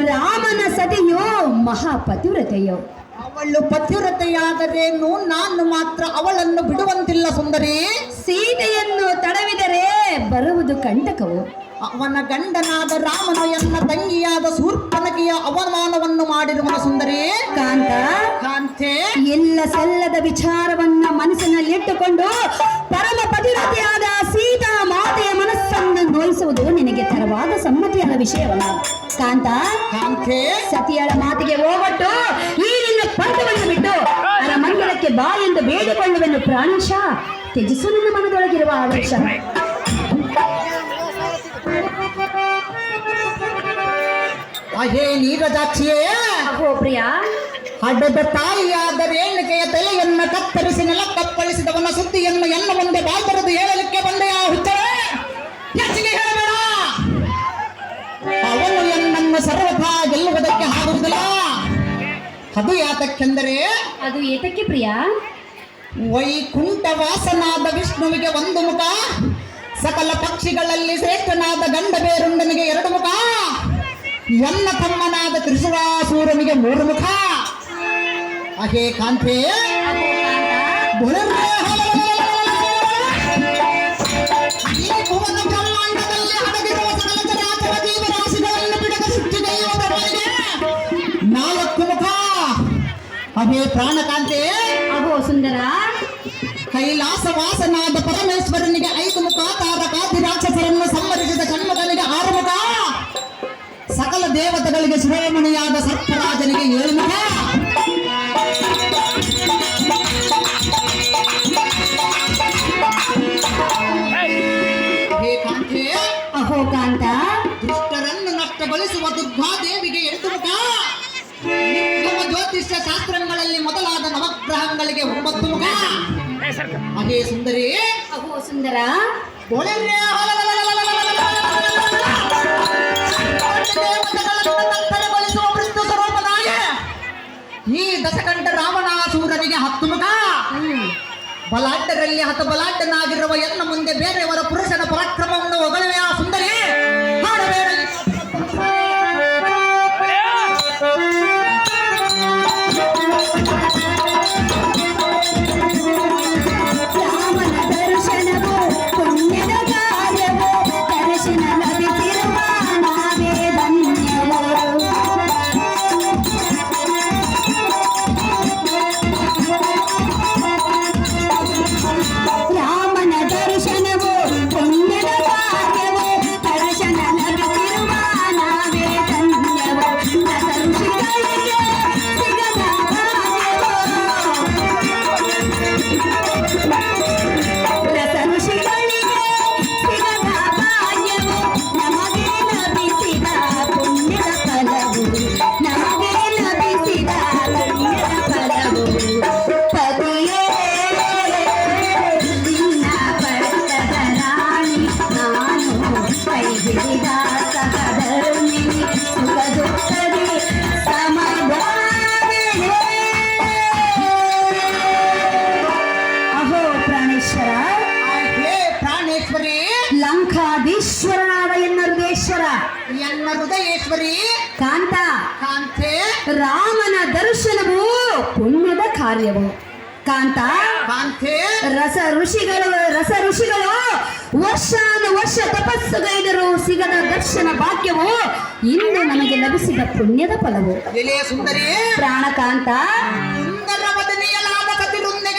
ರಾಮನ ಸತಿಯೋ ಮಹಾಪತಿವ್ರತೆಯೋ? ಅವಳು ಪತಿವ್ರತೆಯಾದರೇನು, ನಾನು ಮಾತ್ರ ಅವಳನ್ನು ಬಿಡುವಂತಿಲ್ಲ ಸುಂದರಿ. ಸೀತೆಯನ್ನು ತಡವಿದರೆ ಬರುವುದು ಕಂಟಕವು. ಅವನ ಗಂಡನಾದ ರಾಮನ ಎನ್ನ ತಂಗಿಯಾದ ಶೂರ್ಪನಖಿಯ ಅವಮಾನವನ್ನು ಮಾಡಿರುವನ ಸುಂದರಿ. ಕಾಂತ ಕಾಂತೆ, ಎಲ್ಲ ಸಲ್ಲದ ವಿಚಾರವನ್ನ ಮನಸ್ಸಿನಲ್ಲಿಟ್ಟುಕೊಂಡು ಪರಮ ಪತಿವ್ರತೆಯಾದ ಸೀತಾ ಮಾತೆಯ ಮನಸ್ಸನ್ನು ನೋಯಿಸುವುದು ನಿನಗೆ ತರವಾದ ಸಮ್ಮತಿಯಾದ ವಿಷಯವಲ್ಲ ಕಾಂತ. ಕಾಂತೆ, ಸತಿಯಳ ಮಾತಿಗೆ ಹೋಗಟ್ಟು ಈ ನಿನ್ನ ಪಂಥವನ್ನು ಬಿಟ್ಟು ಅರಮಂಗಲಕ್ಕೆ ಬಾ ಎಂದು ಬೇಡಿಕೊಳ್ಳುವೆನು ಪ್ರಾಣೇಶ. ತ್ಯಜಿಸು ನಿನ್ನ ಮನದೊಳಗಿರುವ ಆವೇಶ. ಅಹೇ ನೀರಜಾಕ್ಷಿಯೇ, ಅಹೋ ಪ್ರಿಯ, ಹಡದ ತಾಯಿಯಾದ ರೇಣುಕೆಯ ತಲೆಯನ್ನ ಕತ್ತರಿಸಿ ನೆಲಕ್ಕಪ್ಪಳಿಸಿದವನ ಸುದ್ದಿಯನ್ನು ಎನ್ನ ಮುಂದೆ ಬಾಲ್ಬರದು ಹೇಳಲಿಕ್ಕೆ ಬಂದೆಯ ಹುಚ್ಚರೇ? ಹೆಚ್ಚಿಗೆ ಹೇಳಬೇಡ. ಅವನು ಎನ್ನನ್ನು ಸರ್ವಥಾ ಗೆಲ್ಲುವುದಕ್ಕೆ ಆಗುವುದಿಲ್ಲ. ಅದು ಯಾತಕ್ಕೆಂದರೆ, ಅದು ಏತಕ್ಕೆ ಪ್ರಿಯ? ವೈಕುಂಠ ವಾಸನಾದ ವಿಷ್ಣುವಿಗೆ ಒಂದು ಮುಖ, ಸಕಲ ಪಕ್ಷಿಗಳಲ್ಲಿ ಶ್ರೇಷ್ಠನಾದ ಗಂಡಬೇರುಂಡನಿಗೆ ಎರಡು ಮುಖ, ಎನ್ನ ತಮ್ಮನಾದ ತ್ರಿಶುರಾಸೂರನಿಗೆ ಮೂರು ಮುಖ. ಅಹೇ ಕಾಂತೆ, ಬ್ರಹ್ಮಾಂಡದಲ್ಲಿ ಅಡಗಿರುವ ಸಕಲ ಚರಾಚರ ಜೀವರಾಶಿಗಳನ್ನು ಬಿಡದ ಸೃಷ್ಟಿಗೈಯುವುದರೊಳಗೆ ನಾಲ್ಕು ಮುಖ. ಅಹೇ ಪ್ರಾಣಕಾಂತೆ, ಅಹೋ ಸುಂದರ, ಕೈಲಾಸ ವಾಸನಾದ ಪರಮೇಶ್ವರನಿಗೆ ಐದು ಮುಖ, ತಾರಕಾದಿ ರಾಕ್ಷಸರನ್ನು ಸಂಹರಿಸಿದ ಷಣ್ಮುಖನಿಗೆ ಆರು ಮುಖ, ಸಕಲ ದೇವತೆಗಳಿಗೆ ಶಿರೋಮಣಿಯಾದ ಸರ್ಪರಾಜನಿಗೆ ಏಳು ಮುಖ. ಹೇ ಕಾಂತೆ, ಅಹೋ ಕಾಂತ, ದುಷ್ಟರನ್ನು ನಷ್ಟಗೊಳಿಸುವ ದುರ್ಗಾದೇವಿಗೆ ಎಂಟು ಮುಖ, ನಿಮ್ಮ ಜ್ಯೋತಿಷ್ಯ ಶಾಸ್ತ್ರಗಳಲ್ಲಿ ಮೊದಲಾದ ನವಗ್ರಹಗಳಿಗೆ 9 ಮುಖ. ಅಹೇ ಸುಂದರಿ, ಅಹೋ ಸುಂದರ, ಈ ದಶಕಂಠ ರಾವಣಾಸೂರನಿಗೆ 10 ಮುಖ. ಬಲಾಢ್ಯರಲ್ಲಿ ಹತಬಲಾಢ್ಯನಾಗಿರುವ ಎನ್ನ ಮುಂದೆ ಬೇರೆಯವರ ಪುರುಷನ ಪರಾಕ್ರಮವನ್ನು ಹೊಗಳುವೆ ಆ ಸುಂದರಿ. ಲಂಕಾಧೀಶ್ವರನಾದ ಎನ್ನ ಹೃದಯೇಶ್ವರಿ ಕಾಂತ, ಕಾಂತೆ, ರಾಮನ ದರ್ಶನವು ಪುಣ್ಯದ ಕಾರ್ಯವು. ಕಾಂತ ಕಾಂತೆ ರಸ ಋಷಿಗಳು ವರ್ಷ ತಪಸ್ಸುಗೈದರು ಸಿಗದ ದರ್ಶನ ಭಾಗ್ಯವು ಇಂದು ನಮಗೆ ಲಭಿಸಿದ ಪುಣ್ಯದ ಫಲವು. ಎಲೆಯ ಸುಂದರಿ ಪ್ರಾಣಕಾಂತ